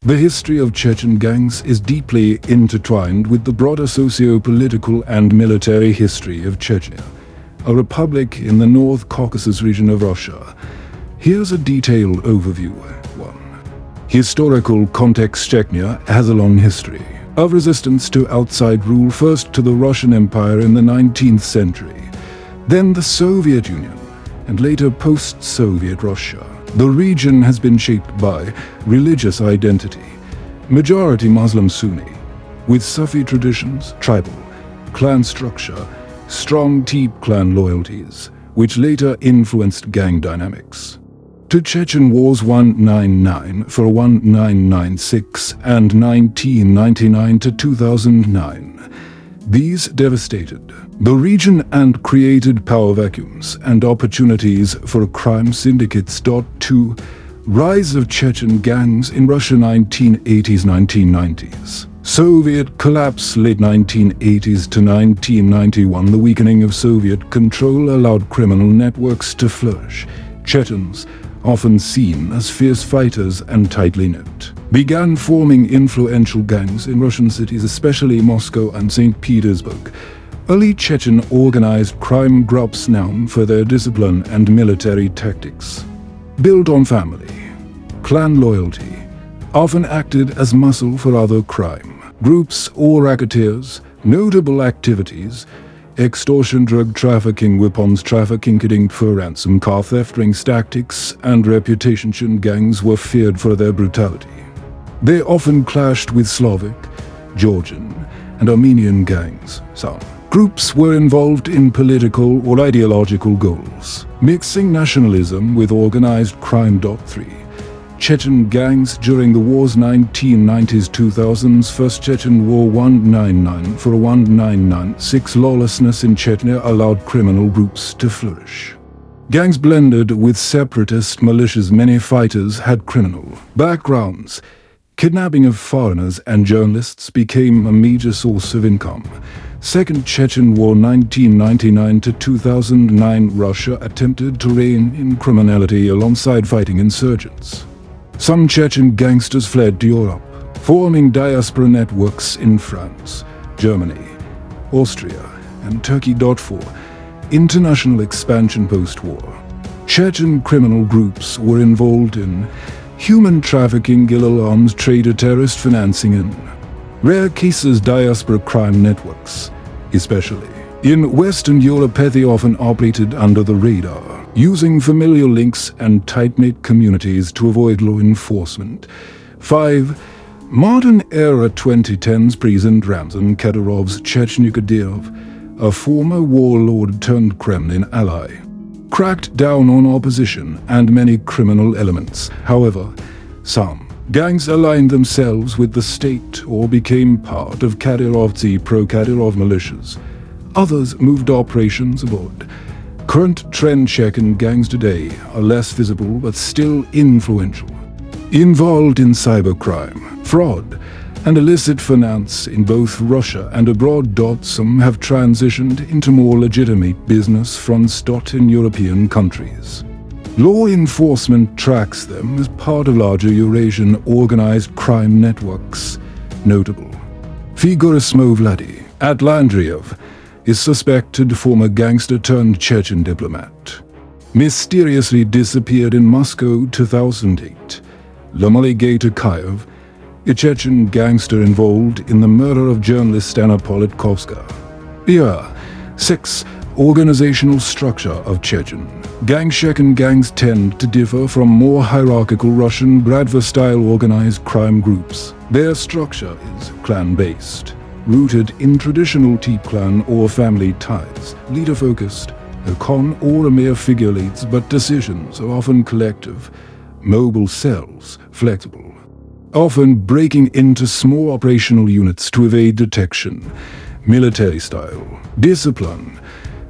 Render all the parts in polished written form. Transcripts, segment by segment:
The history of Chechen gangs is deeply intertwined with the broader socio-political and military history of Chechnya, a republic in the North Caucasus region of Russia. Here's a detailed overview. 1. Historical context. Chechnya has a long history of resistance to outside rule, first to the Russian Empire in the 19th century, then the Soviet Union, and later post-Soviet Russia. The region has been shaped by religious identity, majority Muslim Sunni, with Sufi traditions, tribal, clan structure, strong deep clan loyalties, which later influenced gang dynamics. To Chechen Wars 1999 for 1996 and 1999 to 2009. These devastated the region and created power vacuums and opportunities for crime syndicates. 2. Rise of Chechen gangs in Russia 1980s-1990s. Soviet collapse late 1980s to 1991. The weakening of Soviet control allowed criminal networks to flourish. Chechens, often seen as fierce fighters and tightly knit, began forming influential gangs in Russian cities, especially Moscow and St. Petersburg. Early Chechen organized crime groups known for their discipline and military tactics, built on family, clan loyalty, often acted as muscle for other crime groups or racketeers. Notable activities: extortion, drug trafficking, weapons trafficking, kidnapping for ransom, car theft, rings tactics, and reputation. Gangs were feared for their brutality. They often clashed with Slavic, Georgian, and Armenian gangs. Some groups were involved in political or ideological goals, mixing nationalism with organized crime. 3. Chechen gangs during the wars 1990s-2000s. First Chechen War 1999 for 1996. Lawlessness in Chechnya allowed criminal groups to flourish. Gangs blended with separatist militias. Many fighters had criminal backgrounds. Kidnapping of foreigners and journalists became a major source of income. Second Chechen War 1999-2009. Russia attempted to rein in criminality alongside fighting insurgents. Some Chechen gangsters fled to Europe, forming diaspora networks in France, Germany, Austria, and Turkey. 4. International expansion post-war. Chechen criminal groups were involved in human trafficking, illegal arms trade, terrorist financing, and rare cases diaspora crime networks, especially in Western Europe. They often operated under the radar, using familial links and tight-knit communities to avoid law enforcement. 5. Modern-era 2010s. President Ramzan Kadyrov's Chechnya. Kadyrov, a former warlord turned Kremlin ally, cracked down on opposition and many criminal elements. However, some gangs aligned themselves with the state or became part of Kadyrov's pro-Kadyrov militias. Others moved operations abroad. Current trend: Chechen gangs today are less visible but still influential, involved in cybercrime, fraud, and illicit finance in both Russia and abroad. Some have transitioned into more legitimate business fronts. In European countries, law enforcement tracks them as part of larger Eurasian organized crime networks. Notable figures: Vladi Atlandriev is suspected former gangster turned Chechen diplomat. Mysteriously disappeared in Moscow 2008. Lamali Gatakyev, a Chechen gangster involved in the murder of journalist Anna Politkovskaya. 6. Organizational structure of Chechen gangs. Chechen gangs tend to differ from more hierarchical Russian Brotherhood-style organized crime groups. Their structure is clan-based, rooted in traditional T-clan or family ties, leader-focused. A Khan or a mayor figure leads, but decisions are often collective. Mobile cells, flexible, often breaking into small operational units to evade detection. Military style, discipline.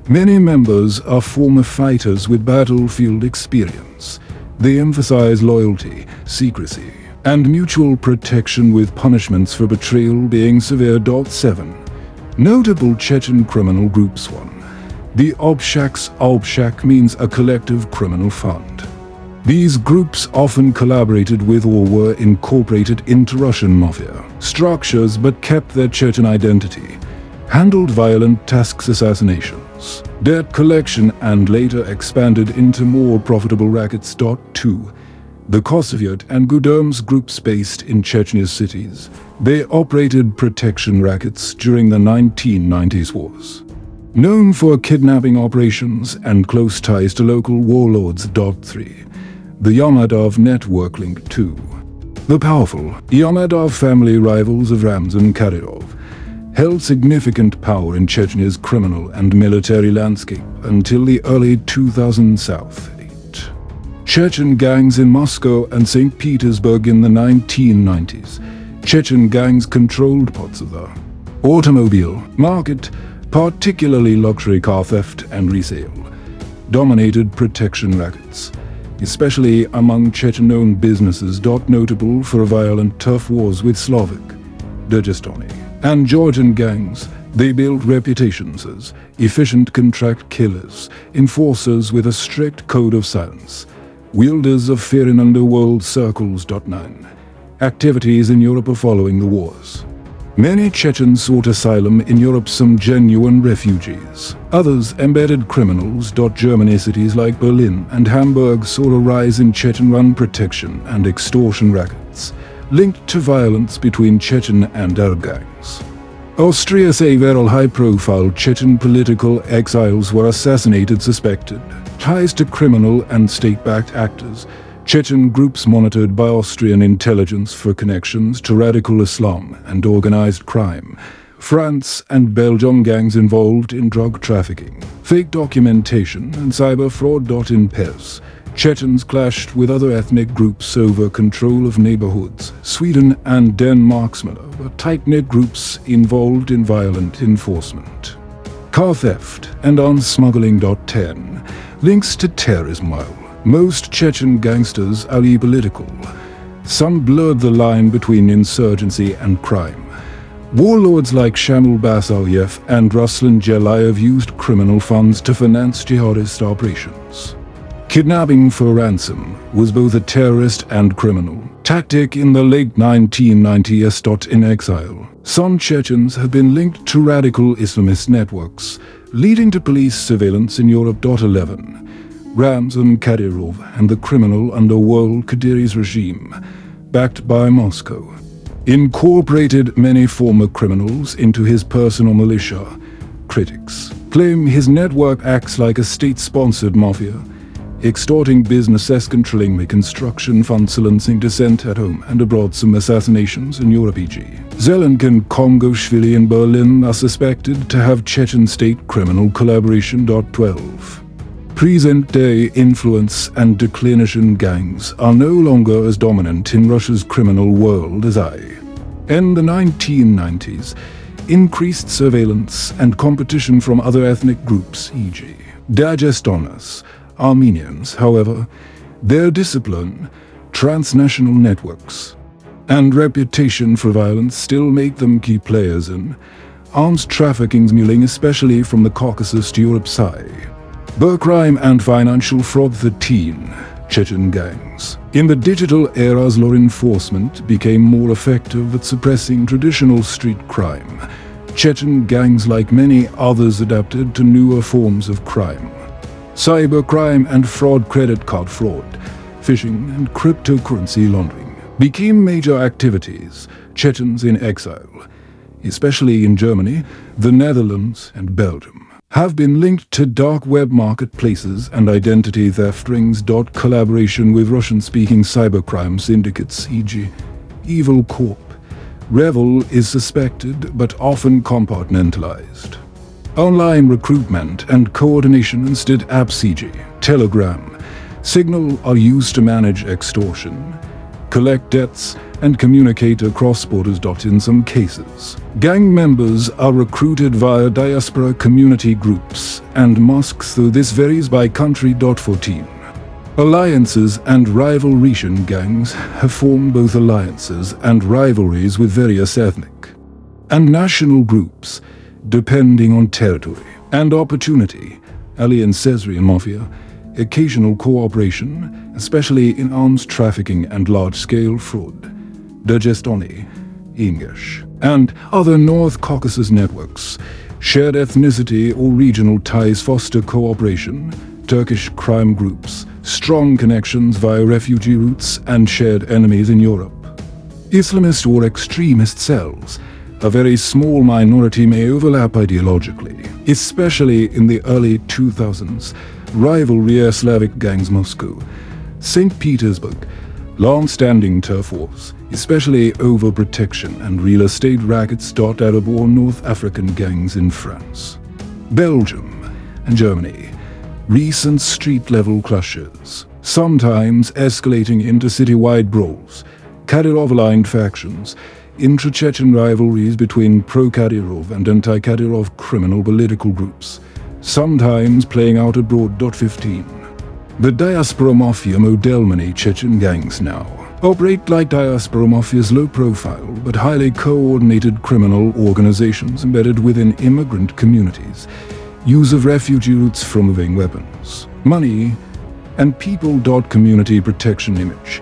Many members are former fighters with battlefield experience. They emphasize loyalty, secrecy, and mutual protection, with punishments for betrayal being severe. 7. Notable Chechen criminal groups. 1. The Obshaks. Obshak means a collective criminal fund. These groups often collaborated with or were incorporated into Russian Mafia structures but kept their Chechen identity, handled violent tasks, assassinations, debt collection, and later expanded into more profitable rackets. 2. The Kosoviet and Gudermes groups based in Chechnya cities. They operated protection rackets during the 1990s wars. Known for kidnapping operations and close ties to local warlords. 3. The Yamadov network link. 2. The powerful Yamadov family, rivals of Ramzan Kadyrov, held significant power in Chechnya's criminal and military landscape until the early 2000s. South 8. Chechen gangs in Moscow and St. Petersburg. In the 1990s, Chechen gangs controlled parts of the automobile market, particularly luxury car theft and resale, dominated protection rackets, especially among Chechen-owned businesses. Notable for violent turf wars with Slovak, Dagestani, and Georgian gangs, they built reputations as efficient contract killers, enforcers with a strict code of silence, wielders of fear in underworld circles. 9. Activities in Europe following the wars. Many Chechens sought asylum in Europe, some genuine refugees. Others embedded criminals. Germany, cities like Berlin and Hamburg saw a rise in Chechen-run protection and extortion rackets, linked to violence between Chechen and Arab gangs. Austria, several high-profile Chechen political exiles were assassinated, suspected ties to criminal and state-backed actors. Chechen groups monitored by Austrian intelligence for connections to radical Islam and organized crime. France and Belgium gangs involved in drug trafficking, fake documentation, and cyber fraud. In Pez, Chechens clashed with other ethnic groups over control of neighborhoods. Sweden and Denmark were tight-knit groups involved in violent enforcement, car theft, and arms smuggling. 10. Links to terrorism. While most Chechen gangsters are apolitical, some blurred the line between insurgency and crime. Warlords like Shamil Basayev and Ruslan Gelayev used criminal funds to finance jihadist operations. Kidnapping for ransom was both a terrorist and criminal tactic in the late 1990s. In exile, some Chechens have been linked to radical Islamist networks, leading to police surveillance in Europe. 11. Ramzan Kadyrov and the criminal underworld Kadyri's regime, backed by Moscow, incorporated many former criminals into his personal militia. Critics claim his network acts like a state-sponsored mafia, extorting businesses, controlling the construction fund, silencing dissent at home and abroad. Some assassinations in Europe, e.g. Zelenk and Kongoshvili in Berlin, are suspected to have Chechen state criminal collaboration. 12. Present-day influence and declination gangs are no longer as dominant in Russia's criminal world as in the 1990s. Increased surveillance and competition from other ethnic groups, e.g. Dagestanis, Armenians. However, their discipline, transnational networks, and reputation for violence still make them key players in arms trafficking, smuggling, especially from the Caucasus to Europe. Cybercrime and financial fraud. 13. Chechen gangs. In the digital era's law enforcement became more effective at suppressing traditional street crime. Chechen gangs, like many others, adapted to newer forms of crime. Cybercrime and fraud, credit card fraud, phishing, and cryptocurrency laundering became major activities. Chechens in exile, especially in Germany, the Netherlands, and Belgium, have been linked to dark web marketplaces and identity theft rings. Collaboration with Russian-speaking cybercrime syndicates, e.g. Evil Corp. Revel is suspected but often compartmentalized. Online recruitment and coordination instead. Apps, e.g. Telegram, Signal, are used to manage extortion, collect debts, and communicate across borders. In some cases, gang members are recruited via diaspora community groups and mosques, though this varies by country. 14. Alliances and rivalries. Gangs have formed both alliances and rivalries with various ethnic and national groups, depending on territory and opportunity. Ali and Cesarian Mafia occasional cooperation, especially in arms trafficking and large-scale fraud. Dagestani, English, and other North Caucasus networks. Shared ethnicity or regional ties foster cooperation. Turkish crime groups, strong connections via refugee routes, and shared enemies in Europe. Islamist or extremist cells. A very small minority may overlap ideologically, especially in the early 2000s. Rivalry Slavic gangs Moscow, St. Petersburg, long-standing turf wars, especially over protection and real estate rackets. Arab or North African gangs in France, Belgium, and Germany. Recent street-level clashes, sometimes escalating into city-wide brawls. Kadyrov-aligned factions, intra-Chechen rivalries between pro-Kadyrov and anti-Kadyrov criminal political groups, sometimes playing out abroad. 15. The diaspora mafia model. Many Chechen gangs now operate like diaspora mafias, low-profile but highly coordinated criminal organizations embedded within immigrant communities. Use of refugee routes for moving weapons, money, and people. Community protection image.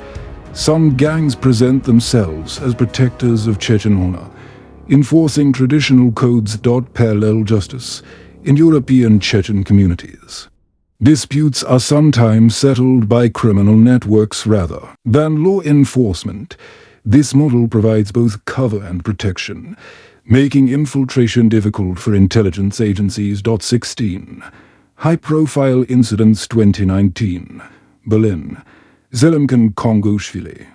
Some gangs present themselves as protectors of Chechen honor, enforcing traditional codes. Parallel justice in European Chechen communities. Disputes are sometimes settled by criminal networks rather than law enforcement. This model provides both cover and protection, making infiltration difficult for intelligence agencies. 16. High-profile incidents. 2019. Berlin. Zelimkhan Kongoshvili,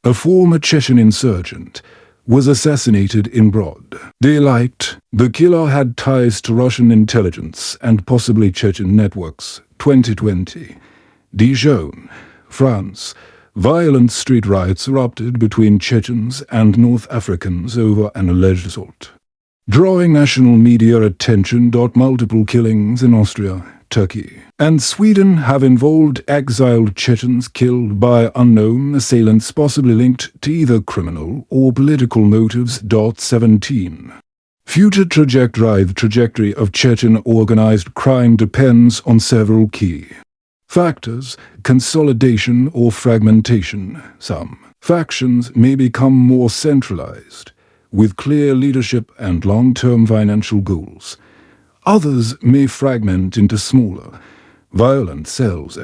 a former Chechen insurgent, was assassinated in broad daylight. The killer had ties to Russian intelligence and possibly Chechen networks. 2020. Dijon, France. Violent street riots erupted between Chechens and North Africans over an alleged assault, drawing national media attention. Multiple killings in Austria, Turkey, and Sweden have involved exiled Chechens killed by unknown assailants, possibly linked to either criminal or political motives. 17. Future trajectory. The trajectory of Chechen organized crime depends on several key factors: consolidation or fragmentation. Some factions may become more centralized, with clear leadership and long-term financial goals. Others may fragment into smaller, violent cells.